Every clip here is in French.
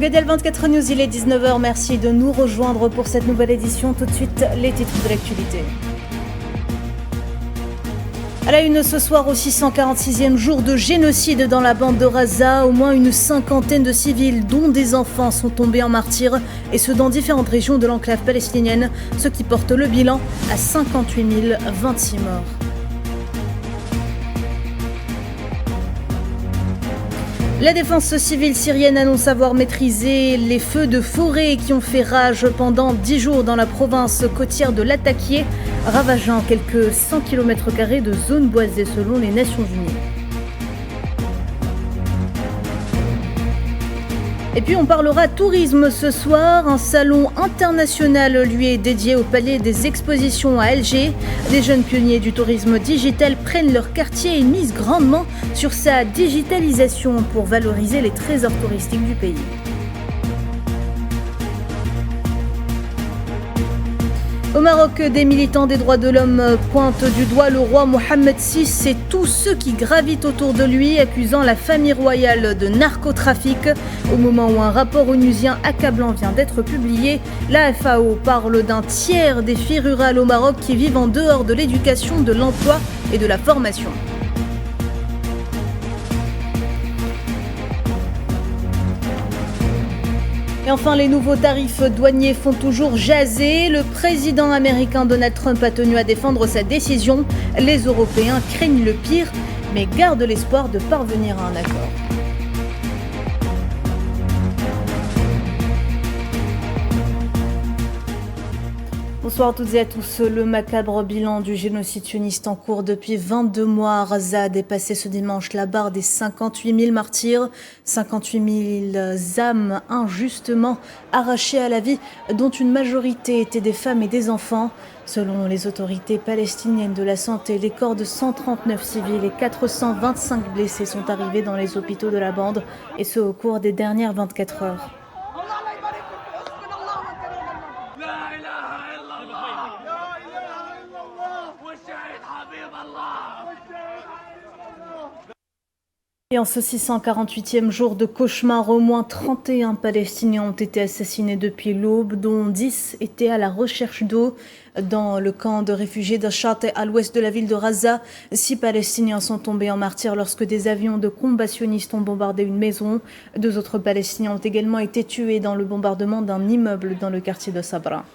Gadel 24 News, il est 19h. Merci de nous rejoindre pour cette nouvelle édition. Tout de suite, les titres de l'actualité. À la une ce soir, au 646e jour de génocide dans la bande de Gaza, au moins une cinquantaine de civils, dont des enfants, sont tombés en martyrs, et ce dans différentes régions de l'enclave palestinienne, ce qui porte le bilan à 58 026 morts. La défense civile syrienne annonce avoir maîtrisé les feux de forêt qui ont fait rage pendant 10 jours dans la province côtière de Latakia, ravageant quelques 100 km² de zones boisées selon les Nations Unies. Et puis on parlera tourisme ce soir. Un salon international lui est dédié au Palais des Expositions à Alger. Les jeunes pionniers du tourisme digital prennent leur quartier et misent grandement sur sa digitalisation pour valoriser les trésors touristiques du pays. Au Maroc, des militants des droits de l'homme pointent du doigt le roi Mohammed VI et tous ceux qui gravitent autour de lui, accusant la famille royale de narcotrafic. Au moment où un rapport onusien accablant vient d'être publié, la FAO parle d'un tiers des filles rurales au Maroc qui vivent en dehors de l'éducation, de l'emploi et de la formation. Et enfin, les nouveaux tarifs douaniers font toujours jaser. Le président américain Donald Trump a tenu à défendre sa décision. Les Européens craignent le pire, mais gardent l'espoir de parvenir à un accord. Bonsoir à toutes et à tous. Le macabre bilan du génocide sioniste en cours depuis 22 mois. Gaza a dépassé ce dimanche la barre des 58 000 martyrs, 58 000 âmes injustement arrachées à la vie, dont une majorité étaient des femmes et des enfants. Selon les autorités palestiniennes de la santé, les corps de 139 civils et 425 blessés sont arrivés dans les hôpitaux de la bande, et ce au cours des dernières 24 heures. Et en ce 648e jour de cauchemar, au moins 31 Palestiniens ont été assassinés depuis l'aube, dont 10 étaient à la recherche d'eau. Dans le camp de réfugiés d'Ashat, à l'ouest de la ville de Gaza, 6 Palestiniens sont tombés en martyrs lorsque des avions de combationnistes ont bombardé une maison. 2 autres Palestiniens ont également été tués dans le bombardement d'un immeuble dans le quartier de Sabra.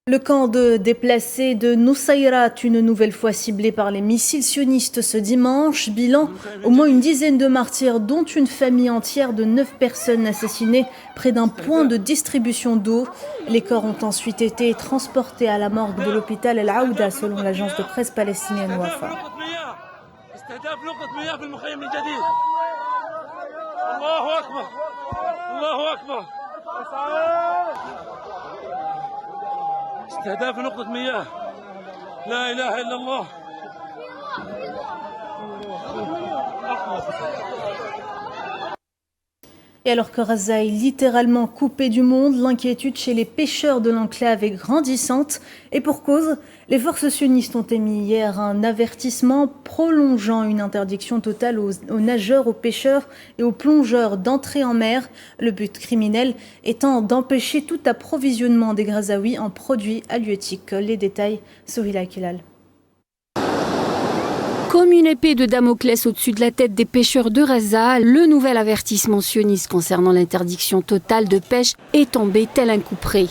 Le camp de déplacés de Nusayrat, une nouvelle fois ciblé par les missiles sionistes ce dimanche. Bilan, au moins une dizaine de martyrs, dont une famille entière de 9 personnes assassinées près d'un point de distribution d'eau. Les corps ont ensuite été transportés à la morgue de l'hôpital El Aouda, selon l'agence de presse palestinienne Wafa. استهداف نقطة مياه لا إله إلا الله. Et alors que Gaza est littéralement coupé du monde, l'inquiétude chez les pêcheurs de l'enclave est grandissante. Et pour cause, les forces sionistes ont émis hier un avertissement prolongeant une interdiction totale aux nageurs, aux pêcheurs et aux plongeurs d'entrer en mer. Le but criminel étant d'empêcher tout approvisionnement des Gazaouis en produits halieutiques. Les détails, Sohila Kilal. Comme une épée de Damoclès au-dessus de la tête des pêcheurs de Gaza, le nouvel avertissement sioniste concernant l'interdiction totale de pêche est tombé tel un coup près.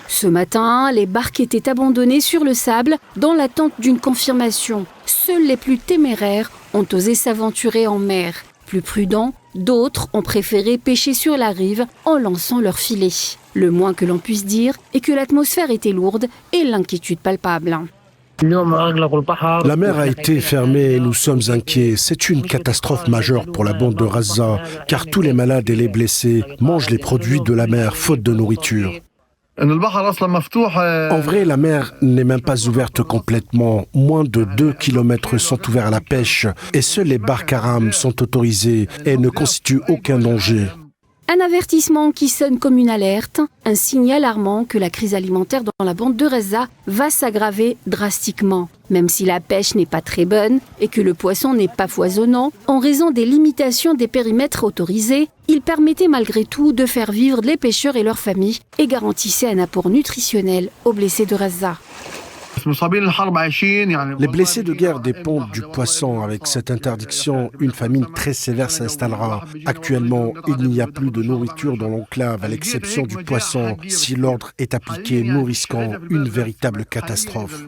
Ce matin, les barques étaient abandonnées sur le sable dans l'attente d'une confirmation. Seuls les plus téméraires ont osé s'aventurer en mer. Plus prudents, d'autres ont préféré pêcher sur la rive en lançant leurs filets. Le moins que l'on puisse dire est que l'atmosphère était lourde et l'inquiétude palpable. La mer a été fermée et nous sommes inquiets. C'est une catastrophe majeure pour la bande de Gaza, car tous les malades et les blessés mangent les produits de la mer faute de nourriture. En vrai, la mer n'est même pas ouverte complètement. Moins de 2 km sont ouverts à la pêche et seules les barques à rames sont autorisées et ne constituent aucun danger. Un avertissement qui sonne comme une alerte, un signe alarmant que la crise alimentaire dans la bande de Gaza va s'aggraver drastiquement. Même si la pêche n'est pas très bonne et que le poisson n'est pas foisonnant, en raison des limitations des périmètres autorisés, il permettait malgré tout de faire vivre les pêcheurs et leurs familles et garantissait un apport nutritionnel aux blessés de Gaza. Les blessés de guerre dépendent du poisson. Avec cette interdiction, une famine très sévère s'installera. Actuellement, il n'y a plus de nourriture dans l'enclave, à l'exception du poisson. Si l'ordre est appliqué, nous risquons une véritable catastrophe.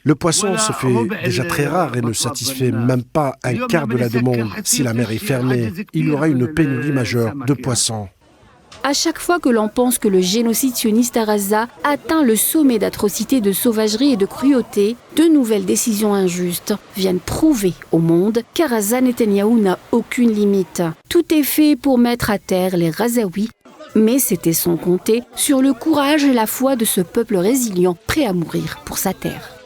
Le poisson se fait déjà très rare et ne satisfait même pas un quart de la demande. Si la mer est fermée, il y aura une pénurie majeure de poissons. À chaque fois que l'on pense que le génocide sioniste à Gaza atteint le sommet d'atrocités, de sauvagerie et de cruauté, de nouvelles décisions injustes viennent prouver au monde qu'à Gaza, Netanyahou n'a aucune limite. Tout est fait pour mettre à terre les Gazaouis, mais c'était sans compter sur le courage et la foi de ce peuple résilient, prêt à mourir pour sa terre.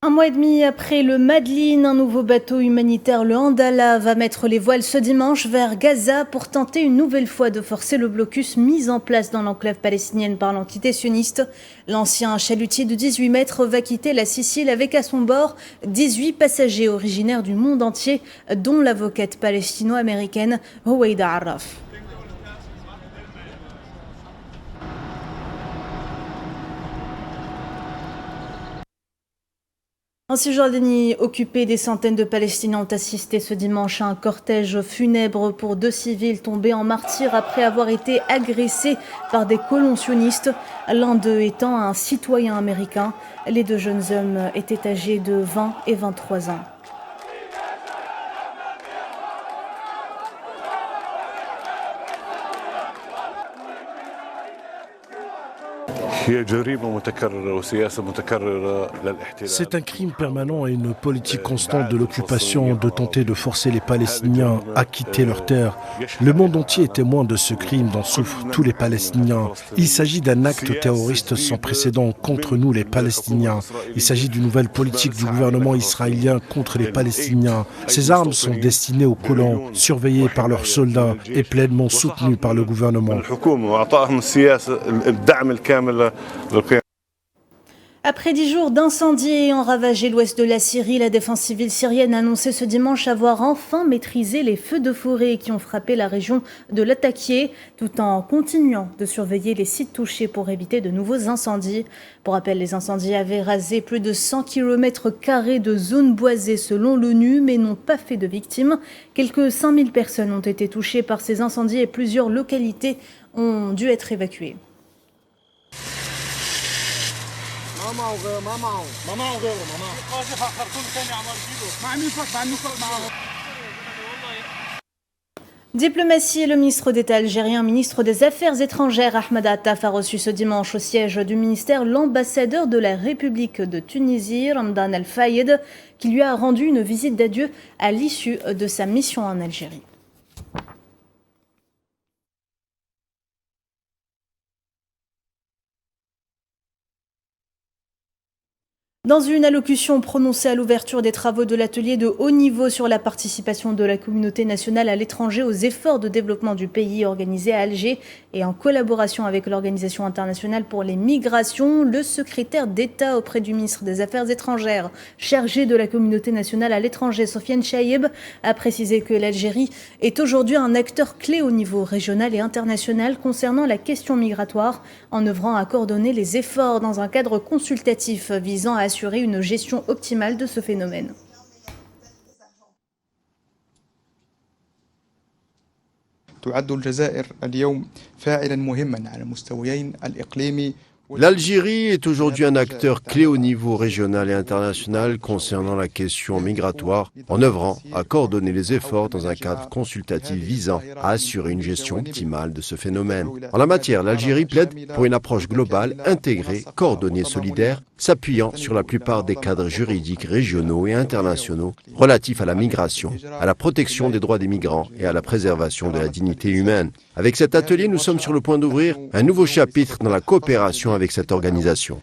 Un mois et demi après le Madeleine, un nouveau bateau humanitaire, le Andala, va mettre les voiles ce dimanche vers Gaza pour tenter une nouvelle fois de forcer le blocus mis en place dans l'enclave palestinienne par l'entité sioniste. L'ancien chalutier de 18 mètres va quitter la Sicile avec à son bord 18 passagers originaires du monde entier, dont l'avocate palestino-américaine Houaïda Arraf. En Cisjordanie occupée, des centaines de Palestiniens ont assisté ce dimanche à un cortège funèbre pour 2 civils tombés en martyrs après avoir été agressés par des colons sionistes, l'un d'eux étant un citoyen américain. Les 2 jeunes hommes étaient âgés de 20 et 23 ans. C'est un crime permanent et une politique constante de l'occupation de tenter de forcer les Palestiniens à quitter leur terre. Le monde entier est témoin de ce crime dont souffrent tous les Palestiniens. Il s'agit d'un acte terroriste sans précédent contre nous les Palestiniens. Il s'agit d'une nouvelle politique du gouvernement israélien contre les Palestiniens. Ces armes sont destinées aux colons, surveillés par leurs soldats et pleinement soutenus par le gouvernement. Après 10 jours d'incendies ayant ravagé l'ouest de la Syrie, la défense civile syrienne a annoncé ce dimanche avoir enfin maîtrisé les feux de forêt qui ont frappé la région de Latakia, tout en continuant de surveiller les sites touchés pour éviter de nouveaux incendies. Pour rappel, les incendies avaient rasé plus de 100 km² de zones boisées selon l'ONU, mais n'ont pas fait de victimes. Quelques 5000 personnes ont été touchées par ces incendies et plusieurs localités ont dû être évacuées. Diplomatie, le ministre d'État algérien, ministre des Affaires étrangères, Ahmed Attaf, a reçu ce dimanche au siège du ministère l'ambassadeur de la République de Tunisie, Ramdan El Fayed, qui lui a rendu une visite d'adieu à l'issue de sa mission en Algérie. Dans une allocution prononcée à l'ouverture des travaux de l'atelier de haut niveau sur la participation de la communauté nationale à l'étranger aux efforts de développement du pays organisé à Alger et en collaboration avec l'Organisation internationale pour les migrations, le secrétaire d'État auprès du ministre des Affaires étrangères chargé de la communauté nationale à l'étranger, Sofiane Chaïb, a précisé que l'Algérie est aujourd'hui un acteur clé au niveau régional et international concernant la question migratoire, en œuvrant à coordonner les efforts dans un cadre consultatif visant à assurer une gestion optimale de ce phénomène. L'Algérie est aujourd'hui un acteur clé au niveau régional et international concernant la question migratoire, en œuvrant à coordonner les efforts dans un cadre consultatif visant à assurer une gestion optimale de ce phénomène. En la matière, l'Algérie plaide pour une approche globale, intégrée, coordonnée, solidaire, s'appuyant sur la plupart des cadres juridiques régionaux et internationaux relatifs à la migration, à la protection des droits des migrants et à la préservation de la dignité humaine. Avec cet atelier, nous sommes sur le point d'ouvrir un nouveau chapitre dans la coopération avec cette organisation.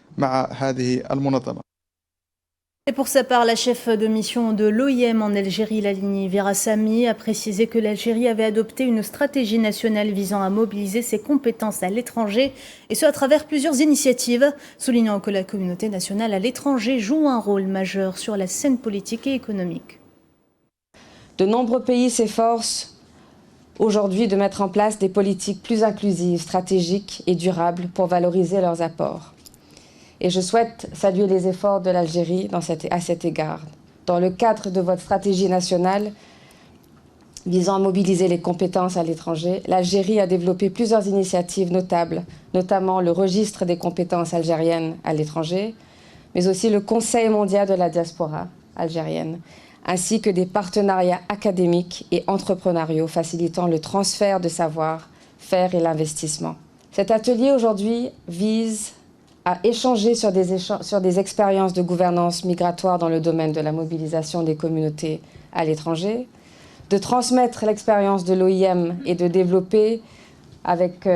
Et pour sa part, la chef de mission de l'OIM en Algérie, Lalini Virasami, a précisé que l'Algérie avait adopté une stratégie nationale visant à mobiliser ses compétences à l'étranger, et ce à travers plusieurs initiatives, soulignant que la communauté nationale à l'étranger joue un rôle majeur sur la scène politique et économique. De nombreux pays s'efforcent aujourd'hui de mettre en place des politiques plus inclusives, stratégiques et durables pour valoriser leurs apports. Et je souhaite saluer les efforts de l'Algérie à cet égard. Dans le cadre de votre stratégie nationale visant à mobiliser les compétences à l'étranger, l'Algérie a développé plusieurs initiatives notables, notamment le registre des compétences algériennes à l'étranger, mais aussi le Conseil mondial de la diaspora algérienne, ainsi que des partenariats académiques et entrepreneuriaux facilitant le transfert de savoir-faire et l'investissement. Cet atelier aujourd'hui vise à échanger sur des expériences de gouvernance migratoire dans le domaine de la mobilisation des communautés à l'étranger, de transmettre l'expérience de l'OIM et de développer avec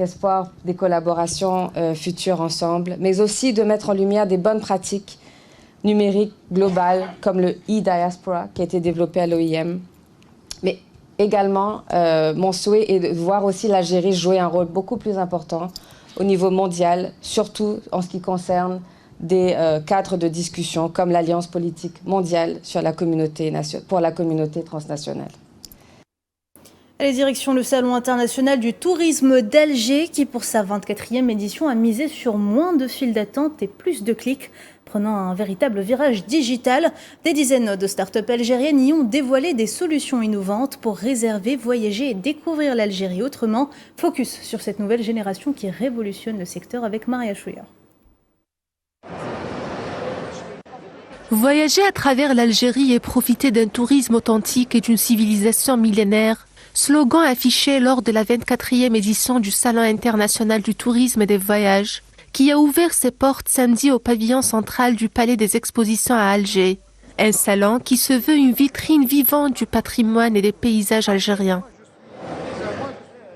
espoir des collaborations futures ensemble, mais aussi de mettre en lumière des bonnes pratiques numériques globales comme le e-diaspora qui a été développé à l'OIM. Mais également, mon souhait est de voir aussi l'Algérie jouer un rôle beaucoup plus important au niveau mondial, surtout en ce qui concerne des cadres de discussion comme l'Alliance politique mondiale sur pour la communauté transnationale. Allez, direction le Salon international du tourisme d'Alger qui, pour sa 24e édition, a misé sur moins de files d'attente et plus de clics, prenant un véritable virage digital. Des dizaines de start-up algériennes y ont dévoilé des solutions innovantes pour réserver, voyager et découvrir l'Algérie autrement. Focus sur cette nouvelle génération qui révolutionne le secteur avec Maria Chouillard. Voyager à travers l'Algérie et profiter d'un tourisme authentique et d'une civilisation millénaire, slogan affiché lors de la 24e édition du Salon international du tourisme et des voyages, qui a ouvert ses portes samedi au pavillon central du Palais des Expositions à Alger. Un salon qui se veut une vitrine vivante du patrimoine et des paysages algériens.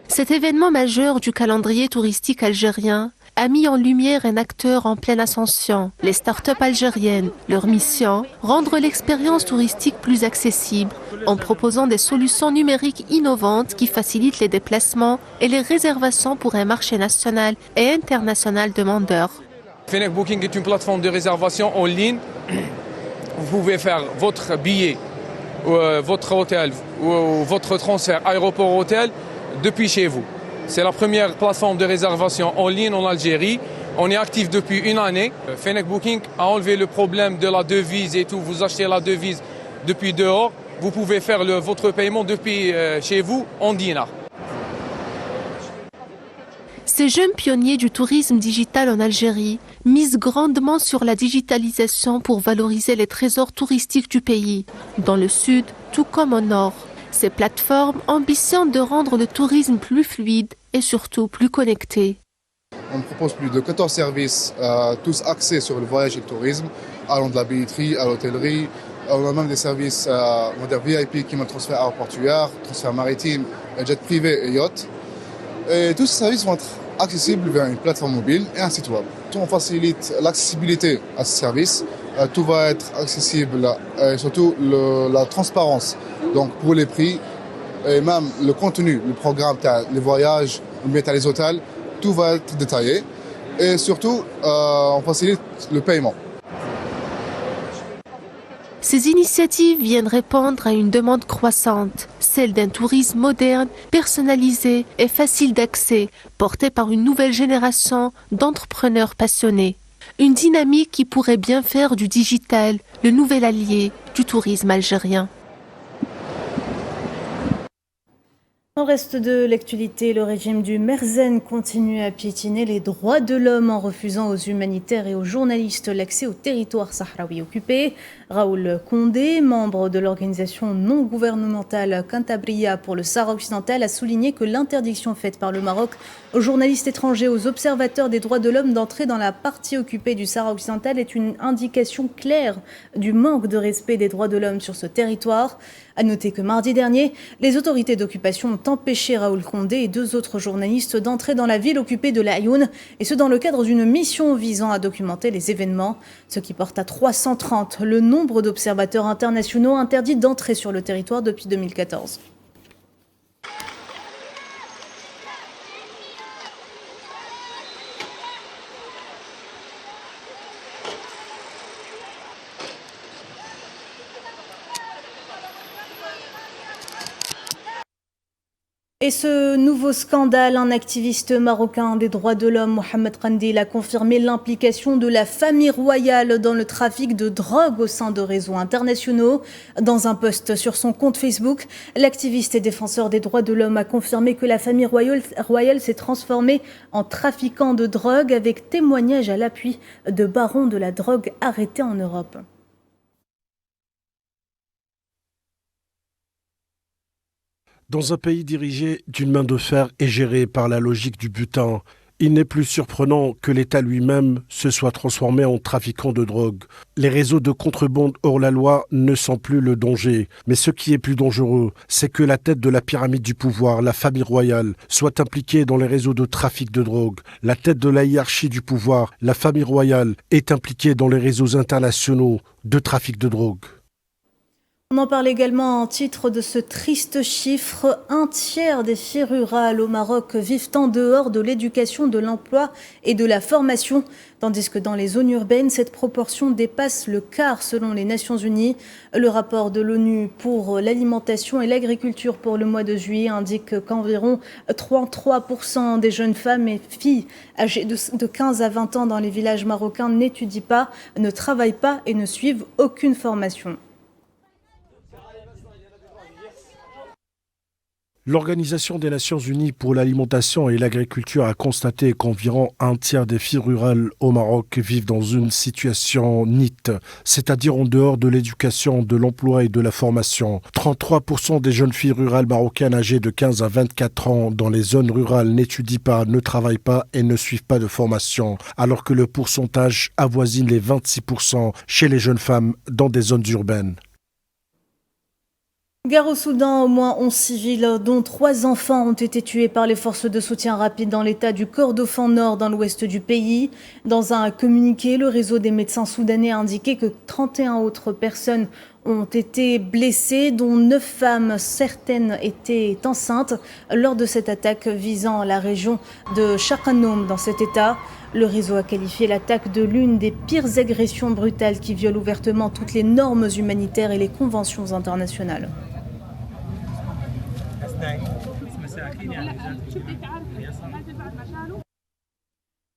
Cet événement majeur du calendrier touristique algérien a mis en lumière un acteur en pleine ascension, les start-up algériennes. Leur mission, rendre l'expérience touristique plus accessible en proposant des solutions numériques innovantes qui facilitent les déplacements et les réservations pour un marché national et international demandeur. Fennec Booking est une plateforme de réservation en ligne. Vous pouvez faire votre billet, votre hôtel ou votre transfert aéroport-hôtel depuis chez vous. C'est la première plateforme de réservation en ligne en Algérie. On est actif depuis une année. Fennec Booking a enlevé le problème de la devise et tout. Vous achetez la devise depuis dehors. Vous pouvez faire votre paiement depuis chez vous en dinars. Ces jeunes pionniers du tourisme digital en Algérie misent grandement sur la digitalisation pour valoriser les trésors touristiques du pays, dans le sud tout comme au nord. Ces plateformes ambitionnent de rendre le tourisme plus fluide et surtout plus connecté. On propose plus de 14 services, tous axés sur le voyage et le tourisme, allant de la billetterie à l'hôtellerie. On a même des services VIP qui me transfert aéroportuaire, transfert maritime, jet privé et yacht. Et tous ces services vont être accessibles via une plateforme mobile et un site web. Tout on facilite l'accessibilité à ces services. Tout va être accessible et surtout la transparence. Donc pour les prix et même le contenu, le programme, les voyages, les hôtels, tout va être détaillé. Et surtout, on facilite le paiement. Ces initiatives viennent répondre à une demande croissante, celle d'un tourisme moderne, personnalisé et facile d'accès, porté par une nouvelle génération d'entrepreneurs passionnés. Une dynamique qui pourrait bien faire du digital le nouvel allié du tourisme algérien. Au reste de l'actualité, le régime du Merzen continue à piétiner les droits de l'homme en refusant aux humanitaires et aux journalistes l'accès au territoire sahraoui occupé. Raoul Condé, membre de l'organisation non gouvernementale Cantabria pour le Sahara occidental, a souligné que l'interdiction faite par le Maroc aux journalistes étrangers, aux observateurs des droits de l'homme d'entrer dans la partie occupée du Sahara occidental est une indication claire du manque de respect des droits de l'homme sur ce territoire. À noter que mardi dernier, les autorités d'occupation ont d'empêcher Raoul Condé et 2 autres journalistes d'entrer dans la ville occupée de l'Aïoun, et ce dans le cadre d'une mission visant à documenter les événements, ce qui porte à 330 le nombre d'observateurs internationaux interdits d'entrer sur le territoire depuis 2014. Et ce nouveau scandale, un activiste marocain des droits de l'homme, Mohamed Kandil, a confirmé l'implication de la famille royale dans le trafic de drogue au sein de réseaux internationaux. Dans un post sur son compte Facebook, l'activiste et défenseur des droits de l'homme a confirmé que la famille royale s'est transformée en trafiquant de drogue, avec témoignage à l'appui de barons de la drogue arrêtés en Europe. Dans un pays dirigé d'une main de fer et géré par la logique du butin, il n'est plus surprenant que l'État lui-même se soit transformé en trafiquant de drogue. Les réseaux de contrebande hors la loi ne sont plus le danger. Mais ce qui est plus dangereux, c'est que la tête de la pyramide du pouvoir, la famille royale, soit impliquée dans les réseaux de trafic de drogue. La tête de la hiérarchie du pouvoir, la famille royale, est impliquée dans les réseaux internationaux de trafic de drogue. On en parle également en titre de ce triste chiffre. 1/3 des filles rurales au Maroc vivent en dehors de l'éducation, de l'emploi et de la formation, tandis que dans les zones urbaines, cette proportion dépasse le quart selon les Nations Unies. Le rapport de l'ONU pour l'alimentation et l'agriculture pour le mois de juillet indique qu'environ 33% des jeunes femmes et filles âgées de 15 à 20 ans dans les villages marocains n'étudient pas, ne travaillent pas et ne suivent aucune formation. L'Organisation des Nations Unies pour l'alimentation et l'agriculture a constaté qu'environ 1/3 des filles rurales au Maroc vivent dans une situation NEET, c'est-à-dire en dehors de l'éducation, de l'emploi et de la formation. 33% des jeunes filles rurales marocaines âgées de 15 à 24 ans dans les zones rurales n'étudient pas, ne travaillent pas et ne suivent pas de formation, alors que le pourcentage avoisine les 26% chez les jeunes femmes dans des zones urbaines. Guerre au Soudan, au moins 11 civils, dont 3 enfants, ont été tués par les forces de soutien rapide dans l'état du Kordofan Nord, dans l'ouest du pays. Dans un communiqué, le réseau des médecins soudanais a indiqué que 31 autres personnes ont été blessées, dont 9 femmes, certaines étaient enceintes, lors de cette attaque visant la région de Shaqanoum dans cet état. Le réseau a qualifié l'attaque de l'une des pires agressions brutales qui violent ouvertement toutes les normes humanitaires et les conventions internationales.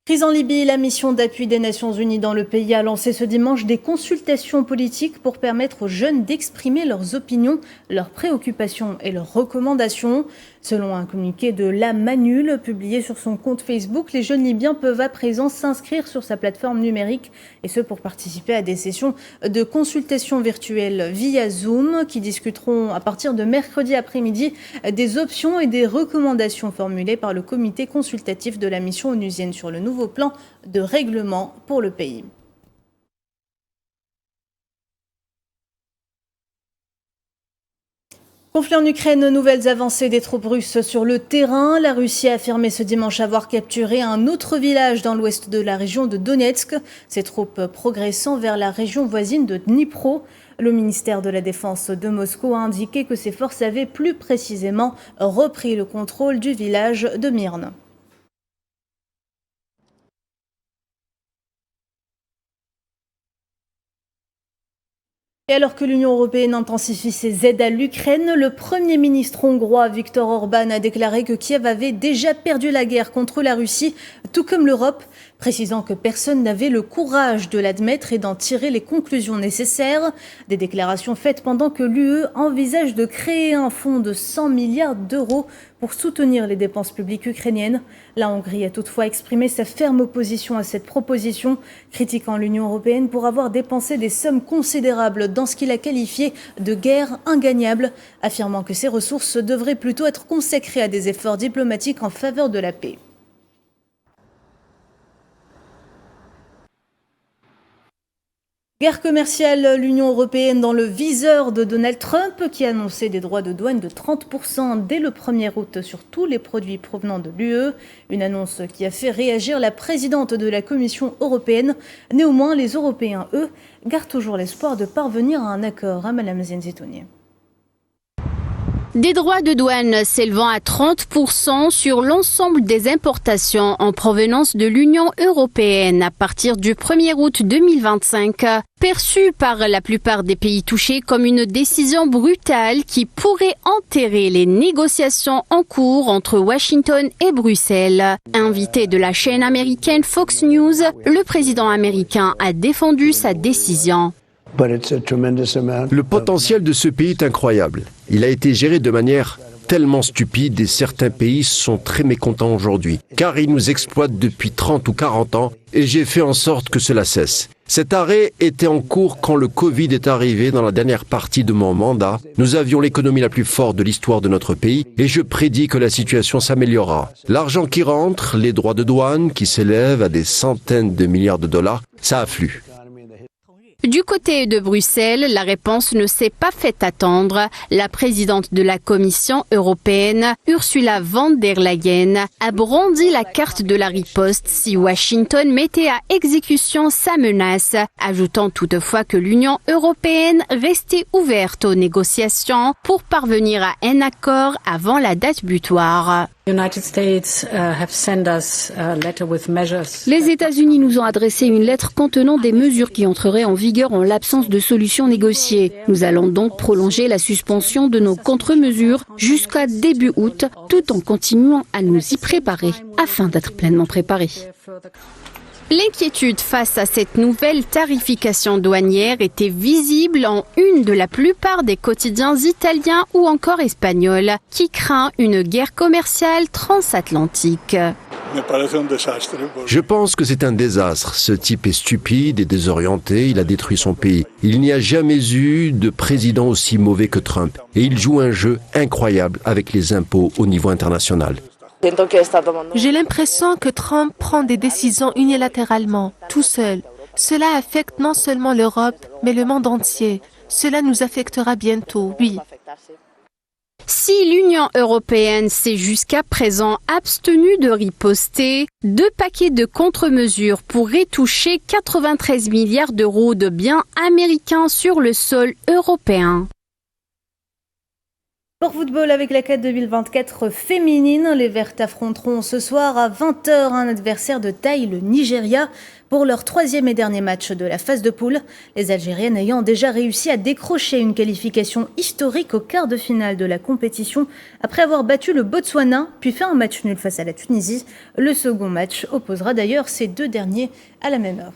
Crise en Libye, la mission d'appui des Nations Unies dans le pays a lancé ce dimanche des consultations politiques pour permettre aux jeunes d'exprimer leurs opinions, leurs préoccupations et leurs recommandations. Selon un communiqué de la Manul publié sur son compte Facebook, les jeunes Libyens peuvent à présent s'inscrire sur sa plateforme numérique, et ce pour participer à des sessions de consultation virtuelle via Zoom qui discuteront à partir de mercredi après-midi des options et des recommandations formulées par le comité consultatif de la mission onusienne sur le nouveau plan de règlement pour le pays. Conflit en Ukraine, nouvelles avancées des troupes russes sur le terrain. La Russie a affirmé ce dimanche avoir capturé un autre village dans l'ouest de la région de Donetsk. Ces troupes progressant vers la région voisine de Dnipro. Le ministère de la Défense de Moscou a indiqué que ses forces avaient plus précisément repris le contrôle du village de Myrne. Et alors que l'Union européenne intensifie ses aides à l'Ukraine, le Premier ministre hongrois Viktor Orban a déclaré que Kiev avait déjà perdu la guerre contre la Russie, tout comme l'Europe, précisant que personne n'avait le courage de l'admettre et d'en tirer les conclusions nécessaires. Des déclarations faites pendant que l'UE envisage de créer un fonds de 100 milliards d'euros pour soutenir les dépenses publiques ukrainiennes. La Hongrie a toutefois exprimé sa ferme opposition à cette proposition, critiquant l'Union européenne pour avoir dépensé des sommes considérables dans ce qu'il a qualifié de guerre ingagnable, affirmant que ces ressources devraient plutôt être consacrées à des efforts diplomatiques en faveur de la paix. Guerre commerciale, l'Union européenne dans le viseur de Donald Trump qui a annoncé des droits de douane de 30% dès le 1er août sur tous les produits provenant de l'UE. Une annonce qui a fait réagir la présidente de la Commission européenne. Néanmoins, les Européens, eux, gardent toujours l'espoir de parvenir à un accord. Madame Zenzitouni. Des droits de douane s'élevant à 30% sur l'ensemble des importations en provenance de l'Union européenne à partir du 1er août 2025, perçue par la plupart des pays touchés comme une décision brutale qui pourrait enterrer les négociations en cours entre Washington et Bruxelles. Invité de la chaîne américaine Fox News, le président américain a défendu sa décision. Le potentiel de ce pays est incroyable. Il a été géré de manière tellement stupide et certains pays sont très mécontents aujourd'hui, car ils nous exploitent depuis 30 ou 40 ans et j'ai fait en sorte que cela cesse. Cet arrêt était en cours quand le Covid est arrivé dans la dernière partie de mon mandat. Nous avions l'économie la plus forte de l'histoire de notre pays et je prédis que la situation s'améliorera. L'argent qui rentre, les droits de douane qui s'élèvent à des centaines de milliards de dollars, ça afflue. Du côté de Bruxelles, la réponse ne s'est pas fait attendre. La présidente de la Commission européenne, Ursula von der Leyen, a brandi la carte de la riposte si Washington mettait à exécution sa menace, ajoutant toutefois que l'Union européenne restait ouverte aux négociations pour parvenir à un accord avant la date butoir. Les États-Unis nous ont adressé une lettre contenant des mesures qui entreraient en vigueur en l'absence de solution négociée. Nous allons donc prolonger la suspension de nos contre-mesures jusqu'à début août, tout en continuant à nous y préparer, afin d'être pleinement préparés. L'inquiétude face à cette nouvelle tarification douanière était visible en une de la plupart des quotidiens italiens ou encore espagnols, qui craint une guerre commerciale transatlantique. Je pense que c'est un désastre. Ce type est stupide et désorienté, il a détruit son pays. Il n'y a jamais eu de président aussi mauvais que Trump. Et il joue un jeu incroyable avec les impôts au niveau international. J'ai l'impression que Trump prend des décisions unilatéralement, tout seul. Cela affecte non seulement l'Europe, mais le monde entier. Cela nous affectera bientôt, oui. Si l'Union européenne s'est jusqu'à présent abstenue de riposter, 2 paquets de contre-mesures pourraient toucher 93 milliards d'euros de biens américains sur le sol européen. Pour football avec la CAN 2024 féminine, les Vertes affronteront ce soir à 20h un adversaire de taille, le Nigeria, pour leur 3e et dernier match de la phase de poule. Les Algériennes ayant déjà réussi à décrocher une qualification historique au quart de finale de la compétition après avoir battu le Botswana, puis fait un match nul face à la Tunisie. Le second match opposera d'ailleurs ces 2 derniers à la même heure.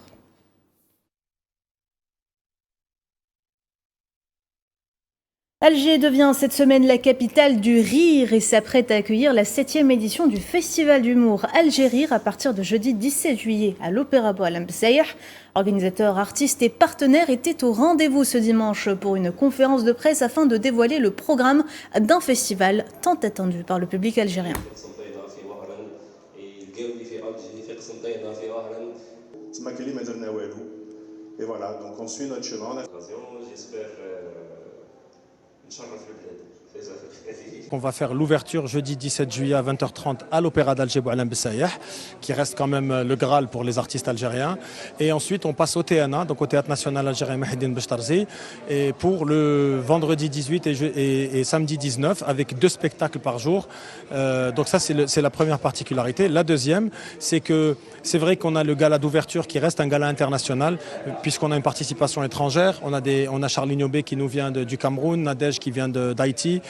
Alger devient cette semaine la capitale du rire et s'apprête à accueillir la 7e édition du Festival d'humour Algérie à partir de jeudi 17 juillet à l'Opéra Boualem Bessaïh. Organisateurs, artistes et partenaires étaient au rendez-vous ce dimanche pour une conférence de presse afin de dévoiler le programme d'un festival tant attendu par le public algérien. Et voilà, donc on suit notre chemin. On va faire l'ouverture jeudi 17 juillet à 20h30 à l'Opéra d'Alger Boualem Bessaïh, qui reste quand même le Graal pour les artistes algériens. Et ensuite, on passe au TNA, donc au Théâtre National Algérien Mehedine Bechtarzi, et pour le vendredi 18 et samedi 19, avec 2 spectacles par jour. Donc ça, c'est la première particularité. La deuxième, c'est que c'est vrai qu'on a le gala d'ouverture qui reste un gala international, puisqu'on a une participation étrangère. On a Charlie Niobé qui nous vient du Cameroun, Nadège qui vient d'Haïti,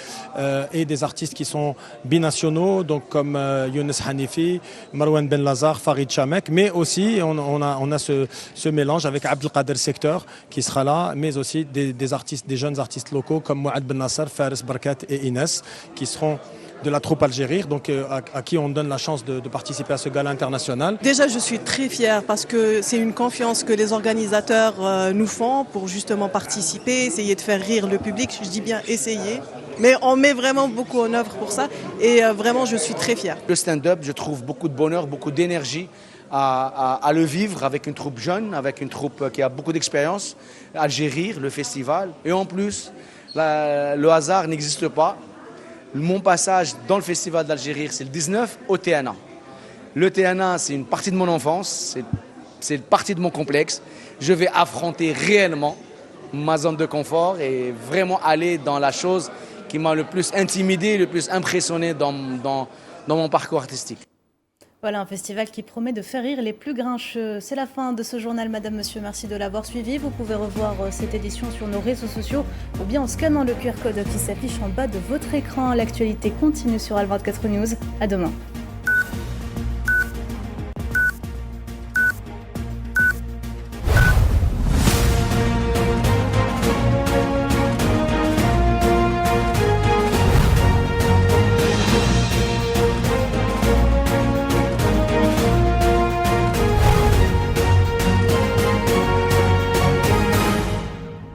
et des artistes qui sont binationaux, donc comme Younes Hanifi, Marwan Ben Lazar, Farid Chamek, mais aussi on a ce mélange avec Abdelkader Secteur qui sera là, mais aussi des artistes, des jeunes artistes locaux comme Mouad Ben Nasser, Fares Barkat et Inès qui seront de la troupe Algérie, donc à qui on donne la chance de participer à ce gala international. Déjà, je suis très fière parce que c'est une confiance que les organisateurs nous font pour justement participer, essayer de faire rire le public. Je dis bien essayer, mais on met vraiment beaucoup en œuvre pour ça et vraiment, je suis très fière. Le stand-up, je trouve beaucoup de bonheur, beaucoup d'énergie à le vivre avec une troupe jeune, avec une troupe qui a beaucoup d'expérience, Algérie, le festival. Et en plus, le hasard n'existe pas. Mon passage dans le festival d'Algérie, c'est le 19 au TNA. Le TNA, c'est une partie de mon enfance, c'est une partie de mon complexe. Je vais affronter réellement ma zone de confort et vraiment aller dans la chose qui m'a le plus intimidé, le plus impressionné dans mon parcours artistique. Voilà un festival qui promet de faire rire les plus grincheux. C'est la fin de ce journal, madame, monsieur. Merci de l'avoir suivi. Vous pouvez revoir cette édition sur nos réseaux sociaux ou bien en scannant le QR code qui s'affiche en bas de votre écran. L'actualité continue sur Al 24 News. À demain.